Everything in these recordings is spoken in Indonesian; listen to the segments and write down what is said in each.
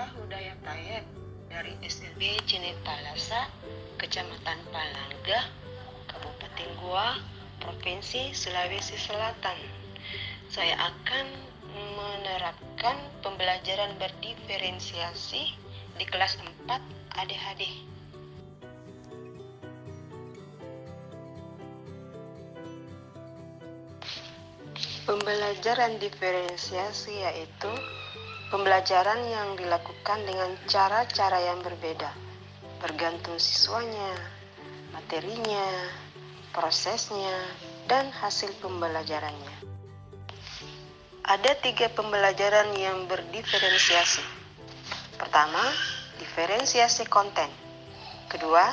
Saya Hudayat Tayyib dari SLB Cinita Lasa, Kecamatan Palangga, Kabupaten Goa, Provinsi Sulawesi Selatan. Saya akan menerapkan pembelajaran berdiferensiasi di kelas 4 ADHD. Pembelajaran diferensiasi yaitu pembelajaran yang dilakukan dengan cara-cara yang berbeda, bergantung siswanya, materinya, prosesnya, dan hasil pembelajarannya. Ada 3 pembelajaran yang berdiferensiasi. Pertama, diferensiasi konten. Kedua,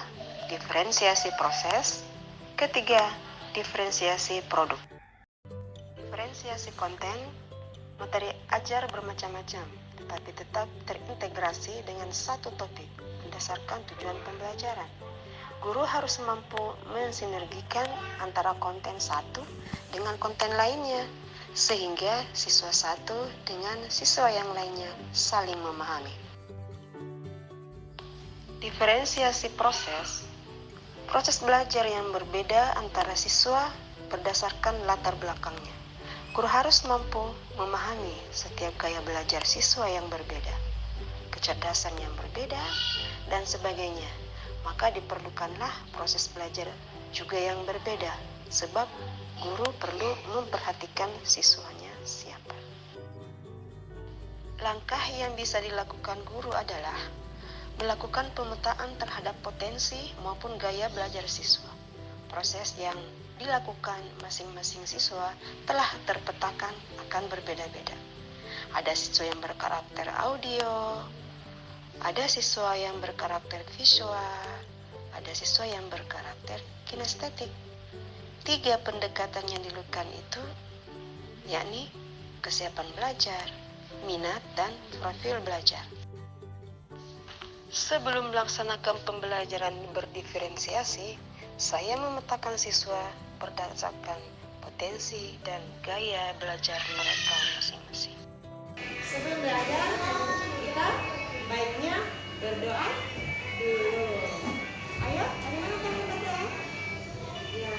diferensiasi proses. Ketiga, diferensiasi produk. Diferensiasi konten, materi ajar bermacam-macam, tetapi tetap terintegrasi dengan satu topik berdasarkan tujuan pembelajaran. Guru harus mampu mensinergikan antara konten satu dengan konten lainnya, sehingga siswa satu dengan siswa yang lainnya saling memahami. Diferensiasi proses belajar yang berbeda antara siswa berdasarkan latar belakangnya. Guru harus mampu memahami setiap gaya belajar siswa yang berbeda, kecerdasan yang berbeda, dan sebagainya. Maka diperlukanlah proses belajar juga yang berbeda, sebab guru perlu memperhatikan siswanya siapa. Langkah yang bisa dilakukan guru adalah melakukan pemetaan terhadap potensi maupun gaya belajar siswa. Proses yang dilakukan masing-masing siswa telah terpetakan akan berbeda-beda. Ada siswa yang berkarakter audio, ada siswa yang berkarakter visual, ada siswa yang berkarakter kinestetik. 3 pendekatan yang dilakukan itu yakni kesiapan belajar, minat, dan profil belajar. Sebelum melaksanakan pembelajaran berdiferensiasi, saya memetakan siswa berdasarkan potensi dan gaya belajar mereka masing-masing. Sebelum belajar, kita baiknya berdoa dulu. Ayo, bagaimana kamu berdoa? Ya.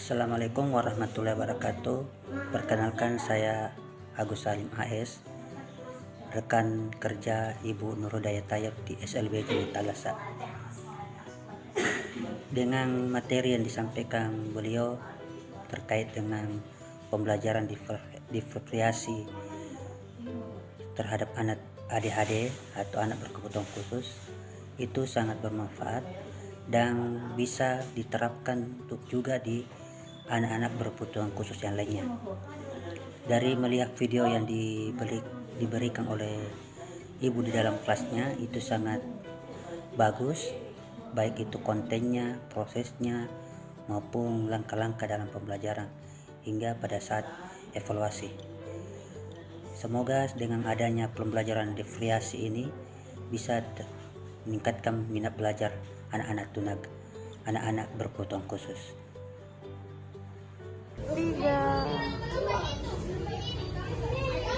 Assalamualaikum warahmatullahi wabarakatuh. Perkenalkan, saya Agus Salim AS, rekan kerja Ibu Nurudaya Tayyab di SLB Talasa. Dengan materi yang disampaikan beliau terkait dengan pembelajaran diferensiasi terhadap anak ADHD atau anak berkebutuhan khusus, itu sangat bermanfaat dan bisa diterapkan untuk juga di anak-anak berkebutuhan khusus yang lainnya. Dari melihat video yang diberikan oleh ibu di dalam kelasnya, itu sangat bagus, baik itu kontennya, prosesnya, maupun langkah-langkah dalam pembelajaran hingga pada saat evaluasi. Semoga dengan adanya pembelajaran diferensiasi ini bisa meningkatkan minat belajar anak-anak tunanetra, anak-anak berkebutuhan khusus.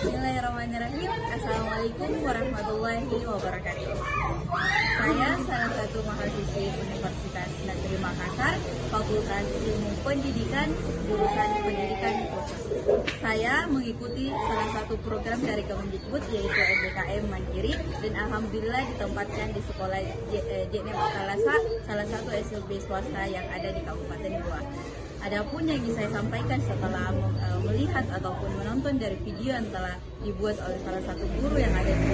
Bismillahirrahmanirrahim. Assalamualaikum warahmatullahi wabarakatuh. Saya salah satu mahasiswi Universitas Negeri Makassar, Fakultas Ilmu Pendidikan, jurusan Pendidikan Khusus. Saya mengikuti salah satu program dari Kemendikbud, yaitu MBKM Mandiri, dan alhamdulillah ditempatkan di sekolah JNM Talasa, salah satu SLB swasta yang ada di Kabupaten Goa. Adapun yang ingin saya sampaikan setelah melihat ataupun menonton dari video yang telah dibuat oleh salah satu guru yang ada di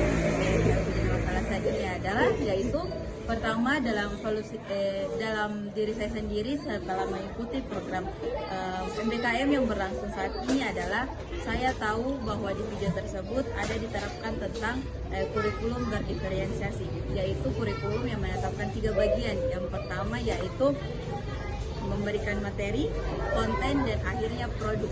Talasa ini adalah, yaitu pertama dalam diri saya sendiri setelah mengikuti program MBKM yang berlangsung saat ini adalah saya tahu bahwa di video tersebut ada diterapkan tentang kurikulum berdiferensiasi, yaitu kurikulum yang menetapkan 3 bagian. Yang pertama yaitu memberikan materi, konten, dan akhirnya produk.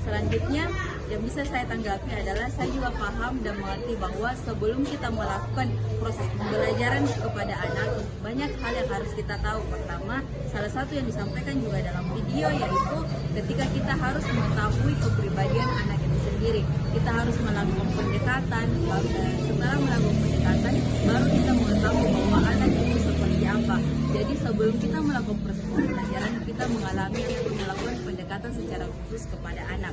Selanjutnya yang bisa saya tanggapi adalah saya juga paham dan mengerti bahwa sebelum kita melakukan proses pembelajaran kepada anak, banyak hal yang harus kita tahu. Pertama, salah satu yang disampaikan juga dalam video, yaitu ketika kita harus mengetahui kepribadian anak itu sendiri, kita harus melakukan pendekatan. Setelah melakukan pendekatan, baru kita mengetahui bahwa anak itu seperti apa. Jadi sebelum kita melakukan proses pembelajaran, kita mengalami atau melakukan pendekatan secara khusus kepada anak.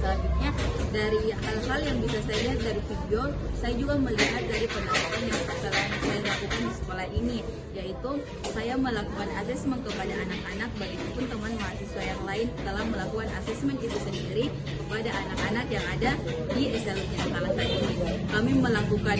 Selanjutnya, dari hal-hal yang bisa saya lihat dari video, saya juga melihat dari pendekatan yang setelah saya lakukan di sekolah ini, yaitu saya melakukan asesmen kepada anak-anak, begitupun teman mahasiswa yang lain telah melakukan asesmen itu sendiri kepada anak-anak yang ada di SLB Talasa ini. Kami melakukan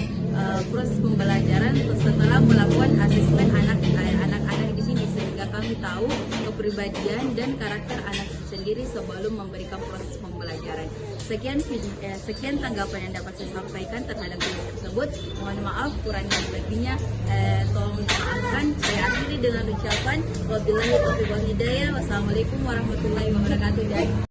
proses pembelajaran setelah melakukan asesmen anak-anak di sini, sehingga kami tahu kepribadian dan karakter anak itu sendiri sebelum memberikan proses pembelajaran. Sekian tanggapan yang dapat saya sampaikan terhadap video tersebut. Mohon maaf kurang dan lebihnya, tolong dimaafkan. Saya akhiri dengan ucapan wabillahi taufiq wal hidayah. Wassalamualaikum warahmatullahi wabarakatuh.